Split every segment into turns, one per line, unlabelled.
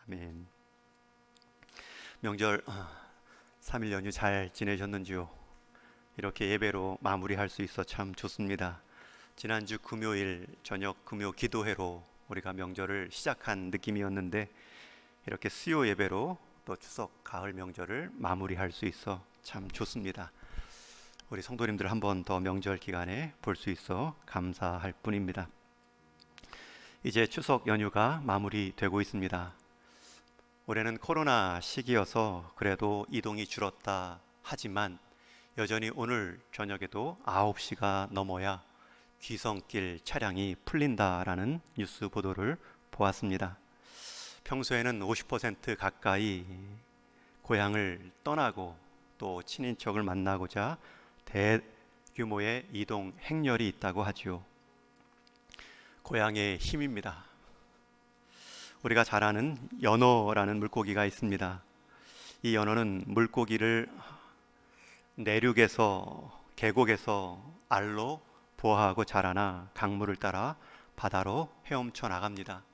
아멘. 명절 3일 연휴 잘 지내셨는지요? 이렇게 예배로 마무리할 수 있어 참 좋습니다. 지난주 금요일 저녁 금요 기도회로 우리가 명절을 시작한 느낌이었는데 이렇게 수요 예배로 또 추석 가을 명절을 마무리할 수 있어 참 좋습니다. 우리 성도님들 한 번 더 명절 기간에 볼 수 있어 감사할 뿐입니다. 이제 추석 연휴가 마무리되고 있습니다. 올해는 코로나 시기여서 그래도 이동이 줄었다 하지만 여전히 오늘 저녁에도 9시가 넘어야 귀성길 차량이 풀린다라는 뉴스 보도를 보았습니다. 평소에는 50% 가까이 고향을 떠나고 또 친인척을 만나고자 대규모의 이동 행렬이 있다고 하지요. 고향의 힘입니다. 우리가 잘 아는 연어라는 물고기가 있습니다. 이 연어는 물고기를 내륙에서 계곡에서 알로 부화하고 자라나 강물을 따라 바다로 헤엄쳐 나갑니다.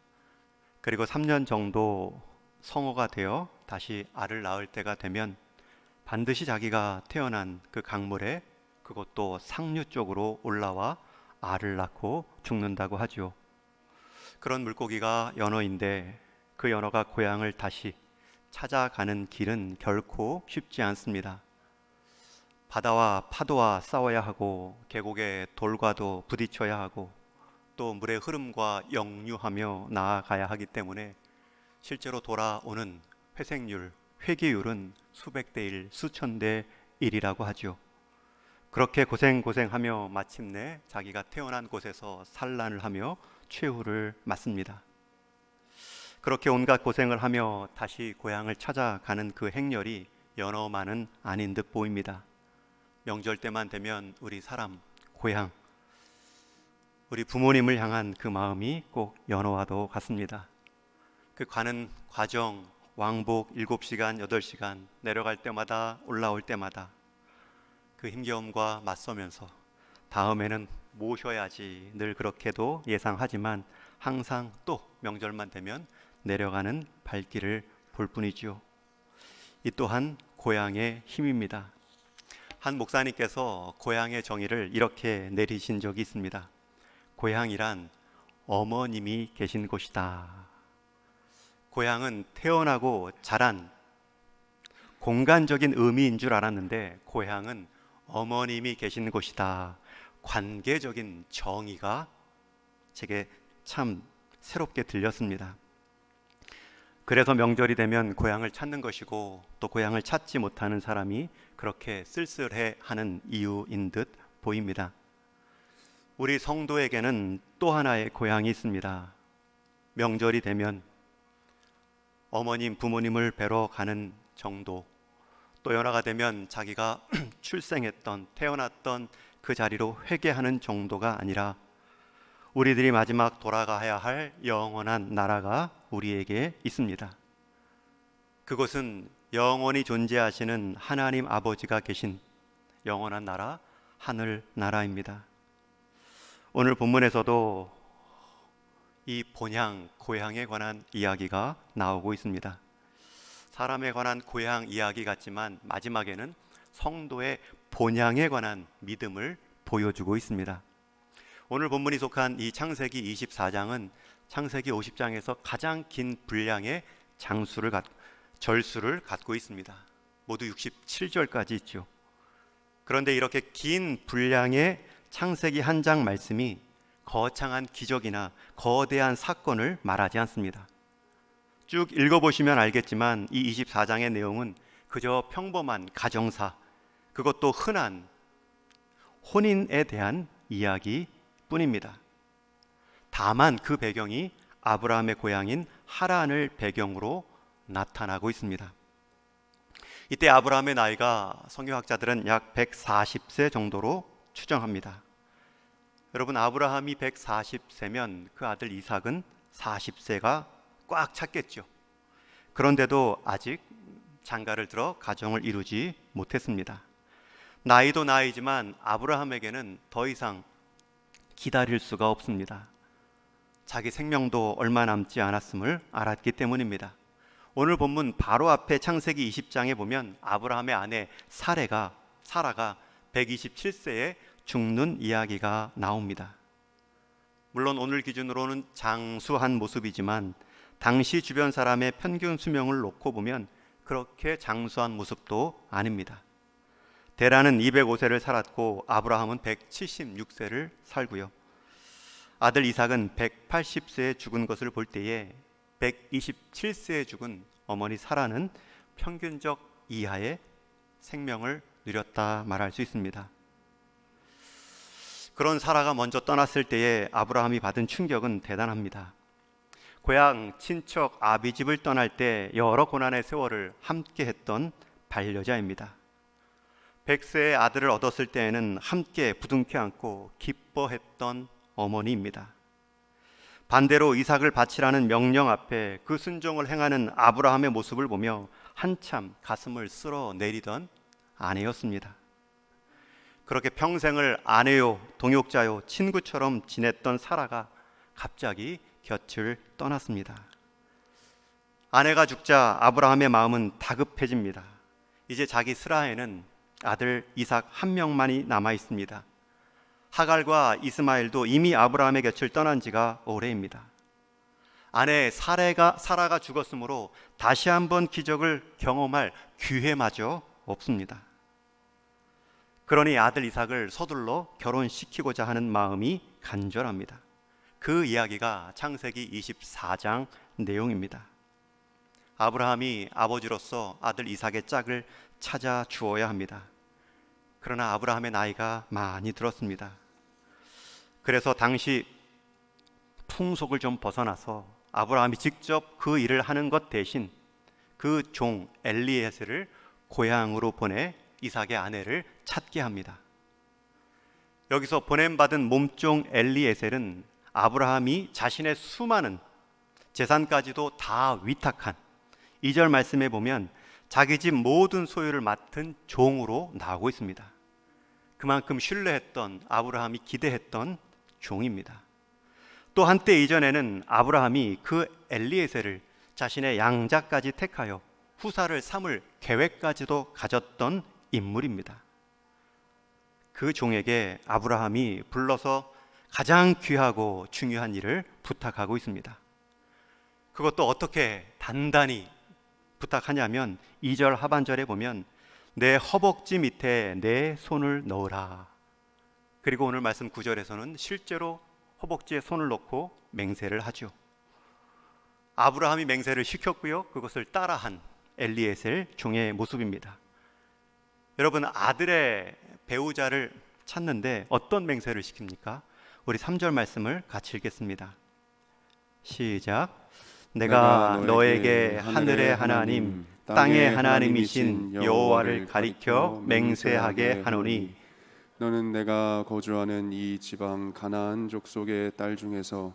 그리고 3년 정도 성어가 되어 다시 알을 낳을 때가 되면 반드시 자기가 태어난 그 강물에 그것도 상류 쪽으로 올라와 알을 낳고 죽는다고 하죠. 그런 물고기가 연어인데 그 연어가 고향을 다시 찾아가는 길은 결코 쉽지 않습니다. 바다와 파도와 싸워야 하고 계곡의 돌과도 부딪혀야 하고 또 물의 흐름과 역류하며 나아가야 하기 때문에 실제로 돌아오는 회생률, 회귀율은 수백 대 1, 수천 대 1이라고 하죠. 그렇게 고생하며 마침내 자기가 태어난 곳에서 산란을 하며 최후를 맞습니다. 그렇게 온갖 고생을 하며 다시 고향을 찾아가는 그 행렬이 연어만은 아닌 듯 보입니다. 명절 때만 되면 우리 사람, 고향, 우리 부모님을 향한 그 마음이 꼭 연어와도 같습니다. 그 가는 과정, 왕복 7시간, 8시간 내려갈 때마다 올라올 때마다 그 힘겨움과 맞서면서 다음에는 모셔야지 늘 그렇게도 예상하지만 항상 또 명절만 되면 내려가는 발길을 볼 뿐이죠. 이 또한 고향의 힘입니다. 한 목사님께서 고향의 정의를 이렇게 내리신 적이 있습니다. 고향이란 어머님이 계신 곳이다. 고향은 태어나고 자란 공간적인 의미인 줄 알았는데 고향은 어머님이 계신 곳이다. 관계적인 정의가 제게 참 새롭게 들렸습니다. 그래서 명절이 되면 고향을 찾는 것이고 또 고향을 찾지 못하는 사람이 그렇게 쓸쓸해하는 이유인 듯 보입니다. 우리 성도에게는 또 하나의 고향이 있습니다. 명절이 되면 어머님, 부모님을 뵈러 가는 정도, 또 연화가 되면 자기가 출생했던, 태어났던 그 자리로 회개하는 정도가 아니라 우리들이 마지막 돌아가야 할 영원한 나라가 우리에게 있습니다. 그것은 영원히 존재하시는 하나님 아버지가 계신 영원한 나라, 하늘 나라입니다. 오늘 본문에서도 이 본향, 고향에 관한 이야기가 나오고 있습니다. 사람에 관한 고향 이야기 같지만 마지막에는 성도의 본향에 관한 믿음을 보여주고 있습니다. 오늘 본문이 속한 이 창세기 24장은 창세기 50장에서 가장 긴 분량의 절수를 갖고 있습니다. 모두 67절까지 있죠. 그런데 이렇게 긴 분량의 창세기 한 장 말씀이 거창한 기적이나 거대한 사건을 말하지 않습니다. 쭉 읽어보시면 알겠지만 이 24장의 내용은 그저 평범한 가정사, 그것도 흔한 혼인에 대한 이야기 뿐입니다. 다만 그 배경이 아브라함의 고향인 하란을 배경으로 나타나고 있습니다. 이때 아브라함의 나이가 성경학자들은 약 140세 정도로 추정합니다. 여러분, 아브라함이 140세면 그 아들 이삭은 40세가 꽉 찼겠죠. 그런데도 아직 장가를 들어 가정을 이루지 못했습니다. 나이도 나이지만 아브라함에게는 더 이상 기다릴 수가 없습니다. 자기 생명도 얼마 남지 않았음을 알았기 때문입니다. 오늘 본문 바로 앞에 창세기 20장에 보면 아브라함의 아내 사라가 127세에 죽는 이야기가 나옵니다. 물론 오늘 기준으로는 장수한 모습이지만 당시 주변 사람의 평균 수명을 놓고 보면 그렇게 장수한 모습도 아닙니다. 데라는 205세를 살았고 아브라함은 176세를 살고요. 아들 이삭은 180세에 죽은 것을 볼 때에 127세에 죽은 어머니 사라는 평균적 이하의 생명을 누렸다 말할 수 있습니다. 그런 사라가 먼저 떠났을 때에 아브라함이 받은 충격은 대단합니다. 고향 친척 아비집을 떠날 때 여러 고난의 세월을 함께 했던 반려자입니다. 100세의 아들을 얻었을 때에는 함께 부둥켜 안고 기뻐했던 어머니입니다. 반대로 이삭을 바치라는 명령 앞에 그 순종을 행하는 아브라함의 모습을 보며 한참 가슴을 쓸어내리던 아내였습니다. 그렇게 평생을 아내요, 동역자요, 친구처럼 지냈던 사라가 갑자기 곁을 떠났습니다. 아내가 죽자 아브라함의 마음은 다급해집니다. 이제 자기 스라에는 아들 이삭 한 명만이 남아 있습니다. 하갈과 이스마엘도 이미 아브라함의 곁을 떠난 지가 오래입니다. 아내 사라가 죽었으므로 다시 한번 기적을 경험할 기회마저 없습니다. 그러니 아들 이삭을 서둘러 결혼시키고자 하는 마음이 간절합니다. 그 이야기가 창세기 24장 내용입니다. 아브라함이 아버지로서 아들 이삭의 짝을 찾아 주어야 합니다. 그러나 아브라함의 나이가 많이 들었습니다. 그래서 당시 풍속을 좀 벗어나서 아브라함이 직접 그 일을 하는 것 대신 그 종 엘리에셀을 고향으로 보내 이삭의 아내를 찾게 합니다. 여기서 보냄받은 몸종 엘리에셀은 아브라함이 자신의 수많은 재산까지도 다 위탁한 2절 말씀에 보면 자기 집 모든 소유를 맡은 종으로 나오고 있습니다. 그만큼 신뢰했던, 아브라함이 기대했던 종입니다. 또 한때 이전에는 아브라함이 그 엘리에셀을 자신의 양자까지 택하여 후사를 삼을 계획까지도 가졌던 인물입니다. 그 종에게 아브라함이 불러서 가장 귀하고 중요한 일을 부탁하고 있습니다. 그것도 어떻게 단단히 부탁하냐면 2절 하반절에 보면 내 허벅지 밑에 내 손을 넣으라. 그리고 오늘 말씀 9절에서는 실제로 허벅지에 손을 넣고 맹세를 하죠. 아브라함이 맹세를 시켰고요, 그것을 따라한 엘리에셀 종의 모습입니다. 여러분, 아들의 배우자를 찾는데 어떤 맹세를 시킵니까? 우리 3절 말씀을 같이 읽겠습니다. 시작. 내가 너에게 하늘의 하나님 땅의 하나님이신 여호와를 가리켜 맹세하게 하노니
너는 내가 거주하는 이 지방 가나안 족속의 딸 중에서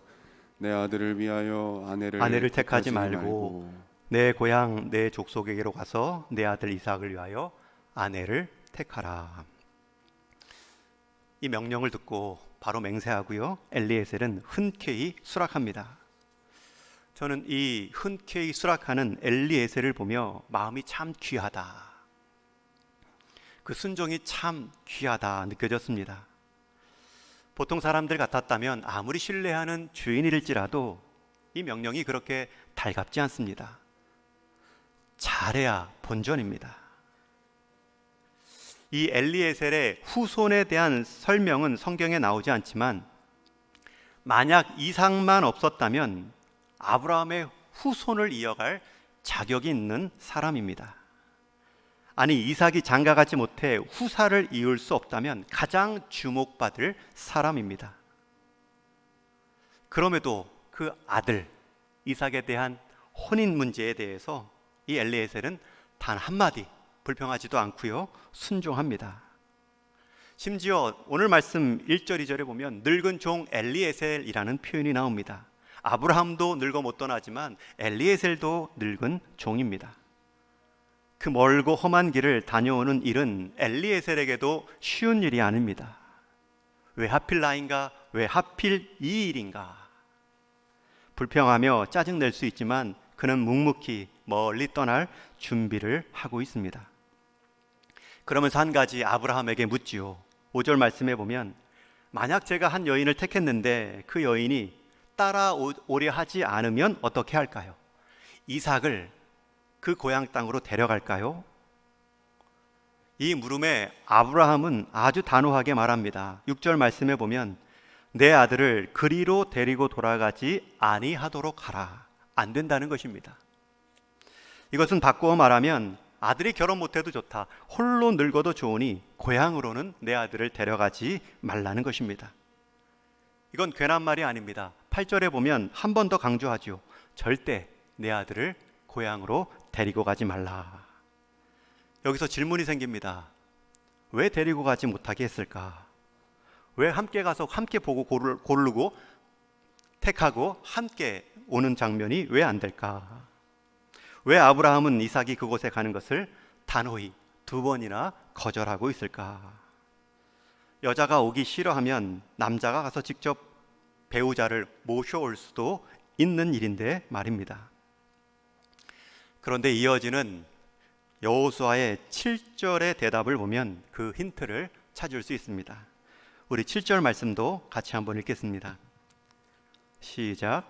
내 아들을 위하여 아내를
택하지 말고 내 고향 내 족속에게로 가서 내 아들 이삭을 위하여 아내를 택하라. 이 명령을 듣고 바로 맹세하고요, 엘리에셀은 흔쾌히 수락합니다. 저는 이 흔쾌히 수락하는 엘리에셀을 보며 마음이 참 귀하다, 그 순종이 참 귀하다 느껴졌습니다. 보통 사람들 같았다면 아무리 신뢰하는 주인일지라도 이 명령이 그렇게 달갑지 않습니다. 잘해야 본전입니다. 이 엘리에셀의 후손에 대한 설명은 성경에 나오지 않지만 만약 이삭만 없었다면 아브라함의 후손을 이어갈 자격이 있는 사람입니다. 아니, 이삭이 장가가지 못해 후사를 이을 수 없다면 가장 주목받을 사람입니다. 그럼에도 그 아들 이삭에 대한 혼인 문제에 대해서 이 엘리에셀은 단 한마디 불평하지도 않고요, 순종합니다. 심지어 오늘 말씀 1절 2절에 보면 늙은 종 엘리에셀이라는 표현이 나옵니다. 아브라함도 늙어 못 떠나지만 엘리에셀도 늙은 종입니다. 그 멀고 험한 길을 다녀오는 일은 엘리에셀에게도 쉬운 일이 아닙니다. 왜 하필 나인가? 왜 하필 이 일인가? 불평하며 짜증낼 수 있지만 그는 묵묵히 멀리 떠날 준비를 하고 있습니다. 그러면서 한 가지 아브라함에게 묻지요. 5절 말씀해 보면 만약 제가 한 여인을 택했는데 그 여인이 따라오려 하지 않으면 어떻게 할까요? 이삭을 그 고향 땅으로 데려갈까요? 이 물음에 아브라함은 아주 단호하게 말합니다. 6절 말씀해 보면 내 아들을 그리로 데리고 돌아가지 아니하도록 하라. 안 된다는 것입니다. 이것은 바꾸어 말하면 아들이 결혼 못해도 좋다, 홀로 늙어도 좋으니 고향으로는 내 아들을 데려가지 말라는 것입니다. 이건 괜한 말이 아닙니다. 8절에 보면 한 번 더 강조하죠. 절대 내 아들을 고향으로 데리고 가지 말라. 여기서 질문이 생깁니다. 왜 데리고 가지 못하게 했을까? 왜 함께 가서 함께 보고 고르고 택하고 함께 오는 장면이 왜 안 될까? 왜 아브라함은 이삭이 그곳에 가는 것을 단호히 2번이나 거절하고 있을까? 여자가 오기 싫어하면 남자가 가서 직접 배우자를 모셔올 수도 있는 일인데 말입니다. 그런데 이어지는 여호수아의 7절의 대답을 보면 그 힌트를 찾을 수 있습니다. 우리 7절 말씀도 같이 한번 읽겠습니다. 시작.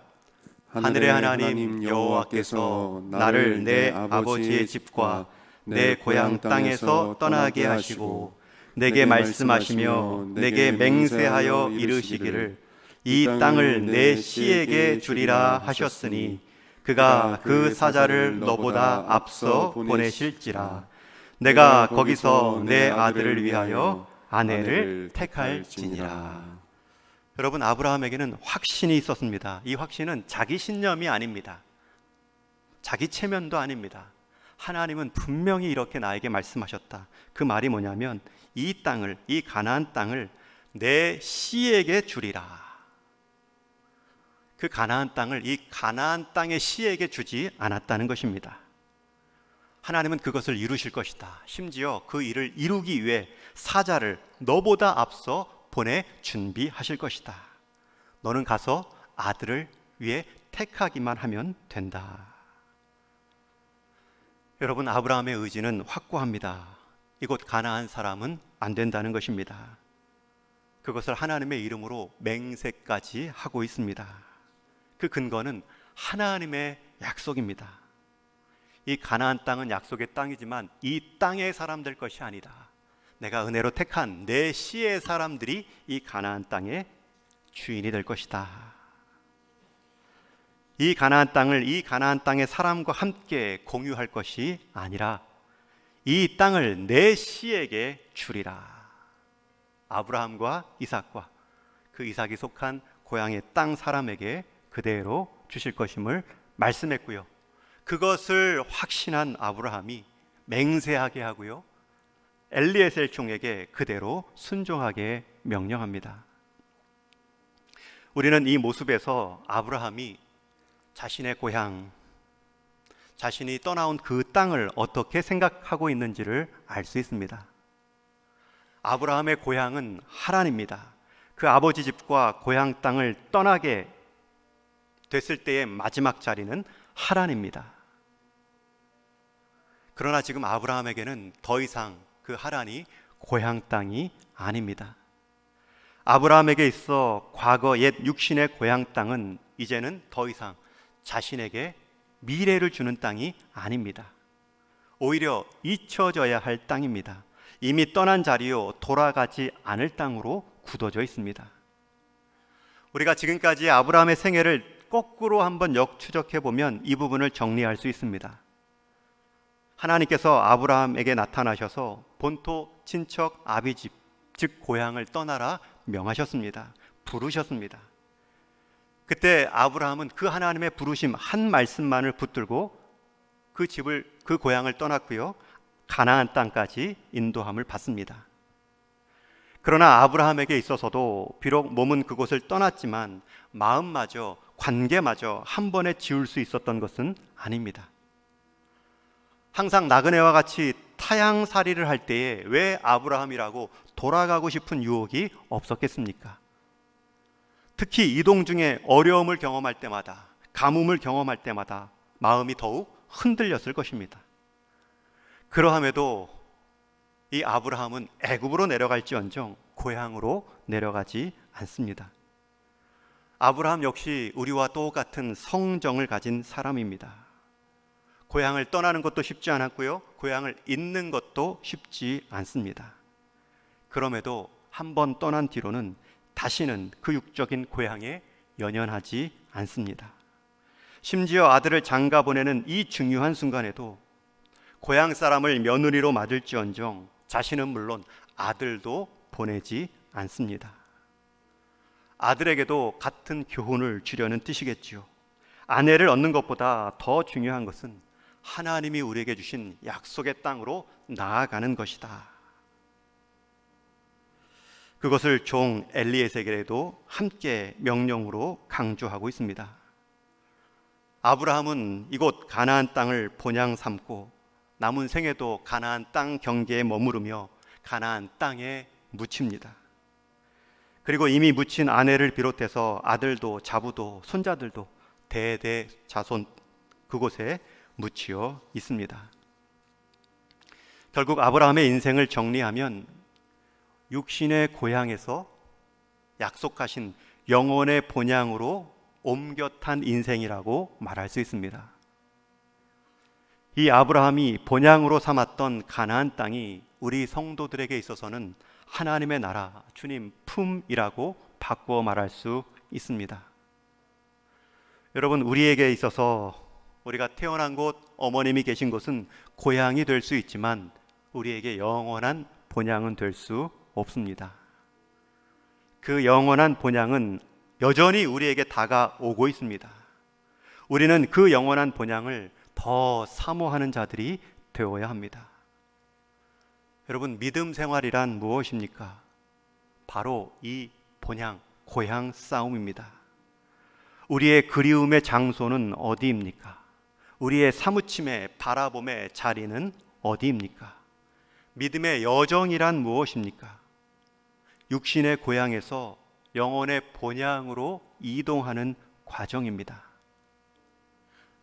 하늘의 하나님 여호와께서 나를 내 아버지의 집과 내 고향 땅에서 떠나게 하시고 내게 말씀하시며 내게 맹세하여 이르시기를 이 땅을 내 씨에게 주리라 하셨으니 그가 그 사자를 너보다 앞서 보내실지라. 내가 거기서 내 아들을 위하여 아내를 택할지니라. 여러분, 아브라함에게는 확신이 있었습니다. 이 확신은 자기 신념이 아닙니다. 자기 체면도 아닙니다. 하나님은 분명히 이렇게 나에게 말씀하셨다. 그 말이 뭐냐면 이 땅을, 이 가나안 땅을 내 씨에게 주리라. 그 가나안 땅을 이 가나안 땅의 씨에게 주지 않았다는 것입니다. 하나님은 그것을 이루실 것이다. 심지어 그 일을 이루기 위해 사자를 너보다 앞서 보내 준비하실 것이다. 너는 가서 아들을 위해 택하기만 하면 된다. 여러분, 아브라함의 의지는 확고합니다. 이곳 가나안 사람은 안 된다는 것입니다. 그것을 하나님의 이름으로 맹세까지 하고 있습니다. 그 근거는 하나님의 약속입니다. 이 가나안 땅은 약속의 땅이지만 이 땅의 사람 될 것이 아니다. 내가 은혜로 택한 내 씨의 사람들이 이 가나안 땅의 주인이 될 것이다. 이 가나안 땅을 이 가나안 땅의 사람과 함께 공유할 것이 아니라 이 땅을 내 씨에게 주리라. 아브라함과 이삭과 그 이삭이 속한 고향의 땅 사람에게 그대로 주실 것임을 말씀했고요. 그것을 확신한 아브라함이 맹세하게 하고요, 엘리에셀 총에게 그대로 순종하게 명령합니다. 우리는 이 모습에서 아브라함이 자신의 고향, 자신이 떠나온 그 땅을 어떻게 생각하고 있는지를 알 수 있습니다. 아브라함의 고향은 하란입니다. 그 아버지 집과 고향 땅을 떠나게 됐을 때의 마지막 자리는 하란입니다. 그러나 지금 아브라함에게는 더 이상 그 하란이 고향 땅이 아닙니다. 아브라함에게 있어 과거 옛 육신의 고향 땅은 이제는 더 이상 자신에게 미래를 주는 땅이 아닙니다. 오히려 잊혀져야 할 땅입니다. 이미 떠난 자리요, 돌아가지 않을 땅으로 굳어져 있습니다. 우리가 지금까지 아브라함의 생애를 거꾸로 한번 역추적해 보면 이 부분을 정리할 수 있습니다. 하나님께서 아브라함에게 나타나셔서 본토 친척 아비집, 즉 고향을 떠나라 명하셨습니다. 부르셨습니다. 그때 아브라함은 그 하나님의 부르심 한 말씀만을 붙들고 그 고향을 떠났고요, 가나안 땅까지 인도함을 받습니다. 그러나 아브라함에게 있어서도 비록 몸은 그곳을 떠났지만 마음마저, 관계마저 한 번에 지울 수 있었던 것은 아닙니다. 항상 나그네와 같이 타향살이를 할 때에 왜 아브라함이라고 돌아가고 싶은 유혹이 없었겠습니까? 특히 이동 중에 어려움을 경험할 때마다, 가뭄을 경험할 때마다 마음이 더욱 흔들렸을 것입니다. 그러함에도 이 아브라함은 애굽으로 내려갈지언정 고향으로 내려가지 않습니다. 아브라함 역시 우리와 똑같은 성정을 가진 사람입니다. 고향을 떠나는 것도 쉽지 않았고요, 고향을 잇는 것도 쉽지 않습니다. 그럼에도 한 번 떠난 뒤로는 다시는 그 육적인 고향에 연연하지 않습니다. 심지어 아들을 장가 보내는 이 중요한 순간에도 고향 사람을 며느리로 맞을지언정 자신은 물론 아들도 보내지 않습니다. 아들에게도 같은 교훈을 주려는 뜻이겠지요. 아내를 얻는 것보다 더 중요한 것은 하나님이 우리에게 주신 약속의 땅으로 나아가는 것이다. 그것을 종 엘리에셀에게도 함께 명령으로 강조하고 있습니다. 아브라함은 이곳 가나안 땅을 본향 삼고 남은 생에도 가나안 땅 경계에 머무르며 가나안 땅에 묻힙니다. 그리고 이미 묻힌 아내를 비롯해서 아들도 자부도 손자들도 대대 자손 그곳에 묻혀 있습니다. 결국 아브라함의 인생을 정리하면 육신의 고향에서 약속하신 영혼의 본향으로 옮겨 탄 인생이라고 말할 수 있습니다. 이 아브라함이 본향으로 삼았던 가나안 땅이 우리 성도들에게 있어서는 하나님의 나라, 주님 품이라고 바꾸어 말할 수 있습니다. 여러분, 우리에게 있어서 우리가 태어난 곳, 어머님이 계신 곳은 고향이 될 수 있지만 우리에게 영원한 본향은 될 수 없습니다. 그 영원한 본향은 여전히 우리에게 다가오고 있습니다. 우리는 그 영원한 본향을 더 사모하는 자들이 되어야 합니다. 여러분, 믿음 생활이란 무엇입니까? 바로 이 본향, 고향 싸움입니다. 우리의 그리움의 장소는 어디입니까? 우리의 사무침의 바라봄의 자리는 어디입니까? 믿음의 여정이란 무엇입니까? 육신의 고향에서 영혼의 본향으로 이동하는 과정입니다.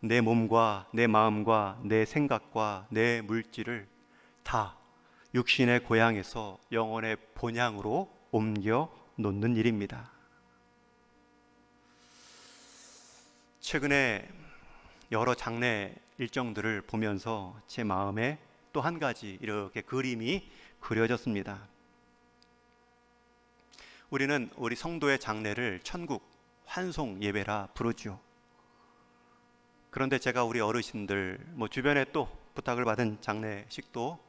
내 몸과 내 마음과 내 생각과 내 물질을 다 육신의 고향에서 영혼의 본향으로 옮겨 놓는 일입니다. 최근에 여러 장례 일정들을 보면서 제 마음에 또 한 가지 이렇게 그림이 그려졌습니다. 우리는 우리 성도의 장례를 천국 환송 예배라 부르죠. 그런데 제가 우리 어르신들 주변에 또 부탁을 받은 장례식도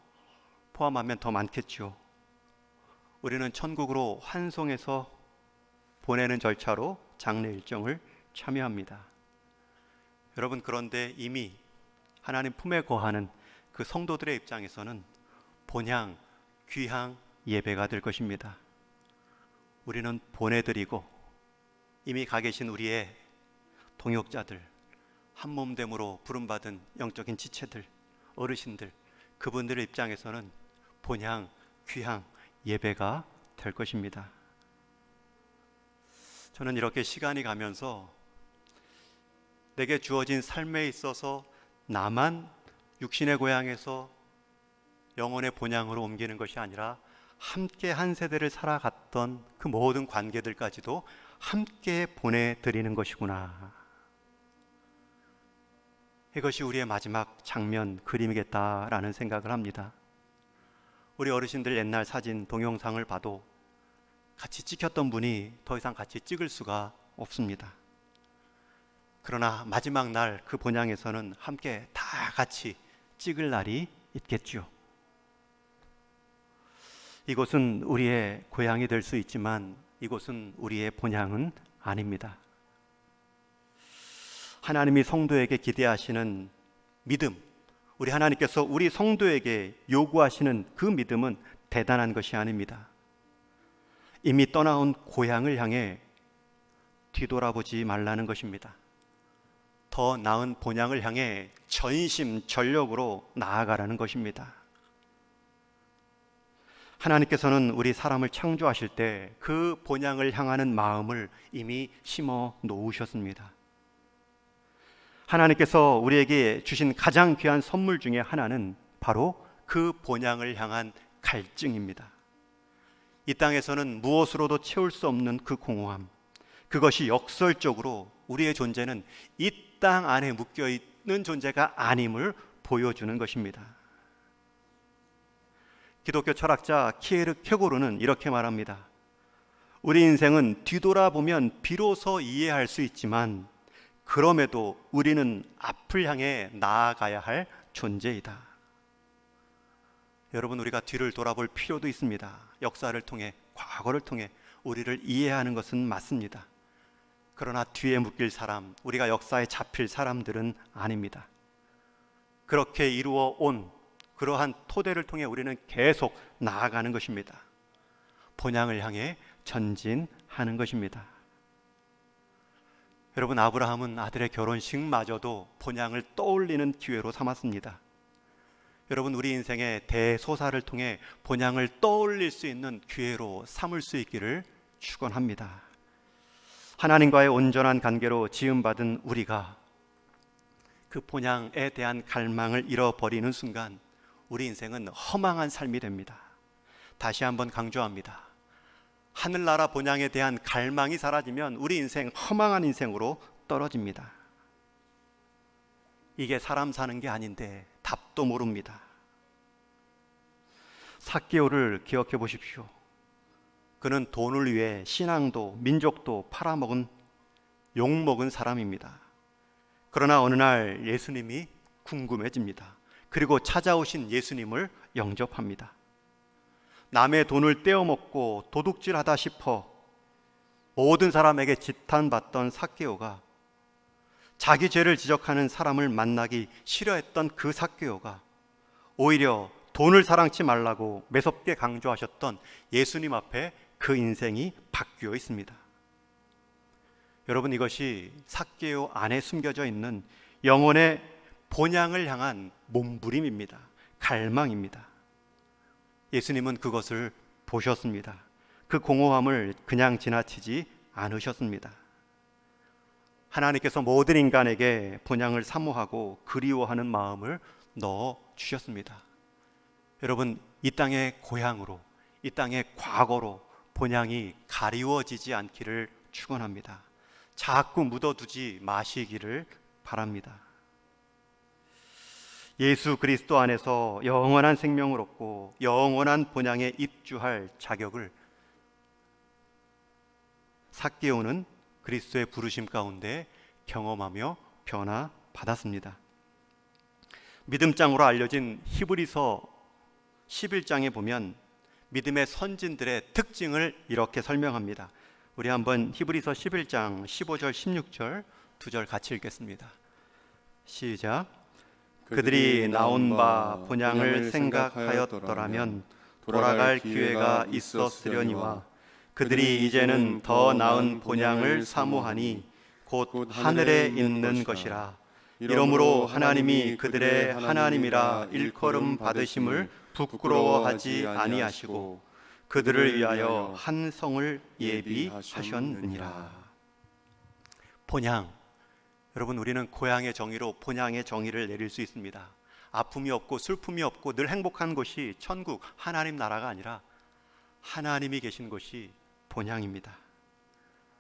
포함하면 더 많겠죠. 우리는 천국으로 환송해서 보내는 절차로 장례 일정을 참여합니다. 여러분, 그런데 이미 하나님 품에 거하는 그 성도들의 입장에서는 본향, 귀향 예배가 될 것입니다. 우리는 보내드리고 이미 가 계신 우리의 동역자들, 한몸됨으로 부름받은 영적인 지체들, 어르신들, 그분들의 입장에서는 본향, 귀향 예배가 될 것입니다. 저는 이렇게 시간이 가면서 내게 주어진 삶에 있어서 나만 육신의 고향에서 영혼의 본향으로 옮기는 것이 아니라 함께 한 세대를 살아갔던 그 모든 관계들까지도 함께 보내드리는 것이구나. 이것이 우리의 마지막 장면 그림이겠다라는 생각을 합니다. 우리 어르신들 옛날 사진 동영상을 봐도 같이 찍혔던 분이 더 이상 같이 찍을 수가 없습니다. 그러나 마지막 날 그 본향에서는 함께 다 같이 찍을 날이 있겠죠. 이곳은 우리의 고향이 될 수 있지만 이곳은 우리의 본향은 아닙니다. 하나님이 성도에게 기대하시는 믿음, 우리 하나님께서 우리 성도에게 요구하시는 그 믿음은 대단한 것이 아닙니다. 이미 떠나온 고향을 향해 뒤돌아보지 말라는 것입니다. 더 나은 본향을 향해 전심전력으로 나아가라는 것입니다. 하나님께서는 우리 사람을 창조하실 때 그 본향을 향하는 마음을 이미 심어 놓으셨습니다. 하나님께서 우리에게 주신 가장 귀한 선물 중에 하나는 바로 그 본향을 향한 갈증입니다. 이 땅에서는 무엇으로도 채울 수 없는 그 공허함, 그것이 역설적으로 우리의 존재는 이 땅 안에 묶여있는 존재가 아님을 보여주는 것입니다. 기독교 철학자 키에르 케고르는 이렇게 말합니다. 우리 인생은 뒤돌아보면 비로소 이해할 수 있지만 그럼에도 우리는 앞을 향해 나아가야 할 존재이다. 여러분, 우리가 뒤를 돌아볼 필요도 있습니다. 역사를 통해, 과거를 통해 우리를 이해하는 것은 맞습니다. 그러나 뒤에 묶일 사람, 우리가 역사에 잡힐 사람들은 아닙니다. 그렇게 이루어 온 그러한 토대를 통해 우리는 계속 나아가는 것입니다. 본향을 향해 전진하는 것입니다. 여러분, 아브라함은 아들의 결혼식마저도 본향을 떠올리는 기회로 삼았습니다. 여러분, 우리 인생의 대소사를 통해 본향을 떠올릴 수 있는 기회로 삼을 수 있기를 축원합니다. 하나님과의 온전한 관계로 지음받은 우리가 그 본향에 대한 갈망을 잃어버리는 순간 우리 인생은 허망한 삶이 됩니다. 다시 한번 강조합니다. 하늘나라 본향에 대한 갈망이 사라지면 우리 인생 허망한 인생으로 떨어집니다. 이게 사람 사는 게 아닌데 답도 모릅니다. 삭개오를 기억해 보십시오. 그는 돈을 위해 신앙도 민족도 팔아먹은 욕먹은 사람입니다. 그러나 어느 날 예수님이 궁금해집니다. 그리고 찾아오신 예수님을 영접합니다. 남의 돈을 떼어먹고 도둑질하다 싶어 모든 사람에게 지탄받던 삭개오가, 자기 죄를 지적하는 사람을 만나기 싫어했던 그 삭개오가 오히려 돈을 사랑치 말라고 매섭게 강조하셨던 예수님 앞에 그 인생이 바뀌어 있습니다. 여러분, 이것이 삭개오 안에 숨겨져 있는 영혼의 본향을 향한 몸부림입니다. 갈망입니다. 예수님은 그것을 보셨습니다. 그 공허함을 그냥 지나치지 않으셨습니다. 하나님께서 모든 인간에게 본향을 사모하고 그리워하는 마음을 넣어 주셨습니다. 여러분, 이 땅의 고향으로, 이 땅의 과거로 본향이 가리워지지 않기를 축원합니다. 자꾸 묻어두지 마시기를 바랍니다. 예수 그리스도 안에서 영원한 생명을 얻고 영원한 본향에 입주할 자격을 삭개오는 그리스도의 부르심 가운데 경험하며 변화받았습니다. 믿음장으로 알려진 히브리서 11장에 보면 믿음의 선진들의 특징을 이렇게 설명합니다. 우리 한번 히브리서 11장 15절 16절 두 절 같이 읽겠습니다. 시작. 그들이 나온 바 본향을 생각하였더라면 돌아갈 기회가 있었으려니와 그들이 이제는 더 나은 본향을 사모하니 곧 하늘에 있는 것이라. 이러므로 하나님이 그들의 하나님이라 일컬음 받으심을 부끄러워하지 아니하시고 그들을 위하여 한 성을 예비하셨느니라. 본향, 여러분, 우리는 고향의 정의로 본향의 정의를 내릴 수 있습니다. 아픔이 없고 슬픔이 없고 늘 행복한 곳이 천국, 하나님 나라가 아니라 하나님이 계신 곳이 본향입니다.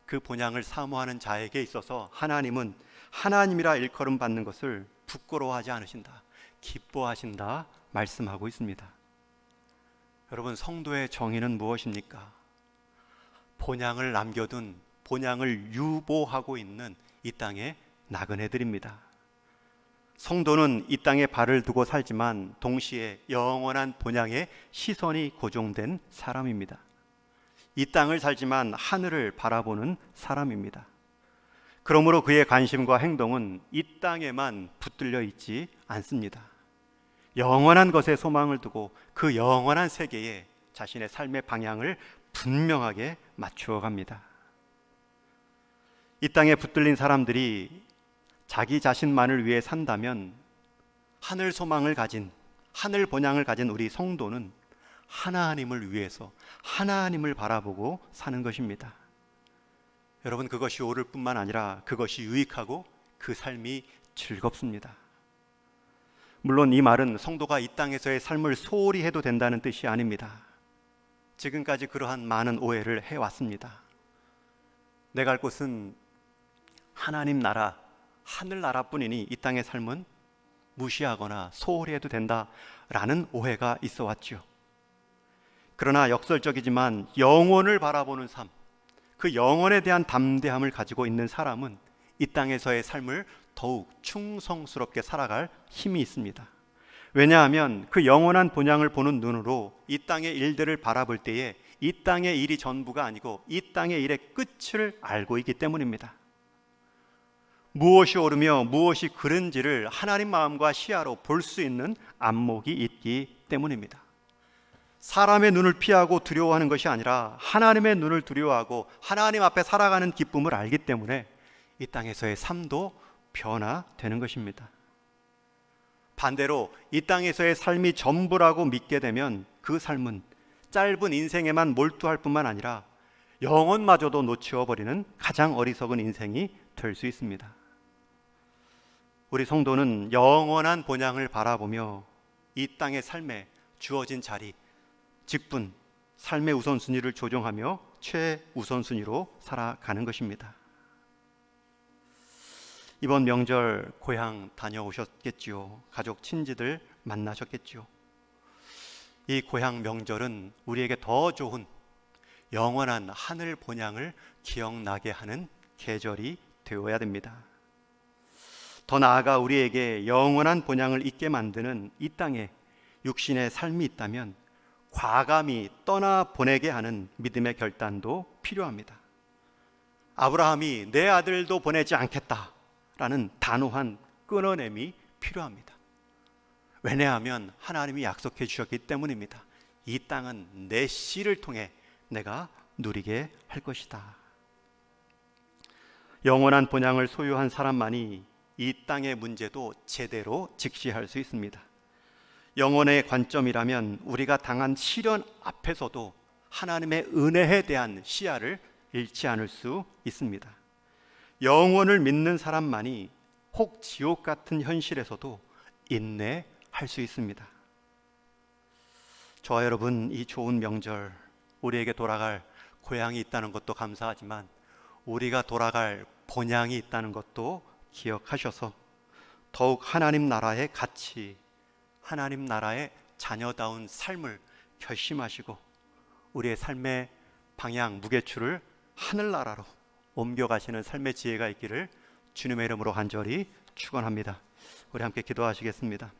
그 본향을 사모하는 자에게 있어서 하나님은 하나님이라 일컬음 받는 것을 부끄러워하지 않으신다, 기뻐하신다 말씀하고 있습니다. 여러분, 성도의 정의는 무엇입니까? 본향을 남겨둔, 본향을 유보하고 있는 이 땅의 나그네들입니다. 성도는 이 땅에 발을 두고 살지만 동시에 영원한 본향에 시선이 고정된 사람입니다. 이 땅을 살지만 하늘을 바라보는 사람입니다. 그러므로 그의 관심과 행동은 이 땅에만 붙들려 있지 않습니다. 영원한 것에 소망을 두고 그 영원한 세계에 자신의 삶의 방향을 분명하게 맞추어 갑니다. 이 땅에 붙들린 사람들이 자기 자신만을 위해 산다면 하늘 소망을 가진, 하늘 본향을 가진 우리 성도는 하나님을 위해서 하나님을 바라보고 사는 것입니다. 여러분, 그것이 옳을 뿐만 아니라 그것이 유익하고 그 삶이 즐겁습니다. 물론 이 말은 성도가 이 땅에서의 삶을 소홀히 해도 된다는 뜻이 아닙니다. 지금까지 그러한 많은 오해를 해왔습니다. 내가 갈 곳은 하나님 나라, 하늘나라뿐이니 이 땅의 삶은 무시하거나 소홀히 해도 된다라는 오해가 있어 왔죠. 그러나 역설적이지만 영원을 바라보는 삶, 그 영원에 대한 담대함을 가지고 있는 사람은 이 땅에서의 삶을 더욱 충성스럽게 살아갈 힘이 있습니다. 왜냐하면 그 영원한 본향을 보는 눈으로 이 땅의 일들을 바라볼 때에 이 땅의 일이 전부가 아니고 이 땅의 일의 끝을 알고 있기 때문입니다. 무엇이 옳으며 무엇이 그른지를 하나님 마음과 시야로 볼 수 있는 안목이 있기 때문입니다. 사람의 눈을 피하고 두려워하는 것이 아니라 하나님의 눈을 두려워하고 하나님 앞에 살아가는 기쁨을 알기 때문에 이 땅에서의 삶도 변화되는 것입니다. 반대로 이 땅에서의 삶이 전부라고 믿게 되면 그 삶은 짧은 인생에만 몰두할 뿐만 아니라 영혼마저도 놓치어버리는 가장 어리석은 인생이 될 수 있습니다. 우리 성도는 영원한 본향을 바라보며 이 땅의 삶에 주어진 자리, 직분, 삶의 우선순위를 조정하며 최우선순위로 살아가는 것입니다. 이번 명절 고향 다녀오셨겠지요. 가족 친지들 만나셨겠지요. 이 고향 명절은 우리에게 더 좋은 영원한 하늘 본향을 기억나게 하는 계절이 되어야 됩니다. 더 나아가 우리에게 영원한 본향을 잊게 만드는 이 땅에 육신의 삶이 있다면 과감히 떠나보내게 하는 믿음의 결단도 필요합니다. 아브라함이 내 아들도 보내지 않겠다라는 단호한 끊어냄이 필요합니다. 왜냐하면 하나님이 약속해 주셨기 때문입니다. 이 땅은 내 씨를 통해 내가 누리게 할 것이다. 영원한 본향을 소유한 사람만이 이 땅의 문제도 제대로 직시할 수 있습니다. 영혼의 관점이라면 우리가 당한 시련 앞에서도 하나님의 은혜에 대한 시야를 잃지 않을 수 있습니다. 영혼을 믿는 사람만이 혹 지옥 같은 현실에서도 인내할 수 있습니다. 저와 여러분, 이 좋은 명절, 우리에게 돌아갈 고향이 있다는 것도 감사하지만 우리가 돌아갈 본향이 있다는 것도 기억하셔서 더욱 하나님 나라의 가치, 하나님 나라의 자녀다운 삶을 결심하시고 우리의 삶의 방향, 무게추를 하늘나라로 옮겨가시는 삶의 지혜가 있기를 주님의 이름으로 간절히 축원합니다. 우리 함께 기도하시겠습니다.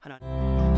하나님.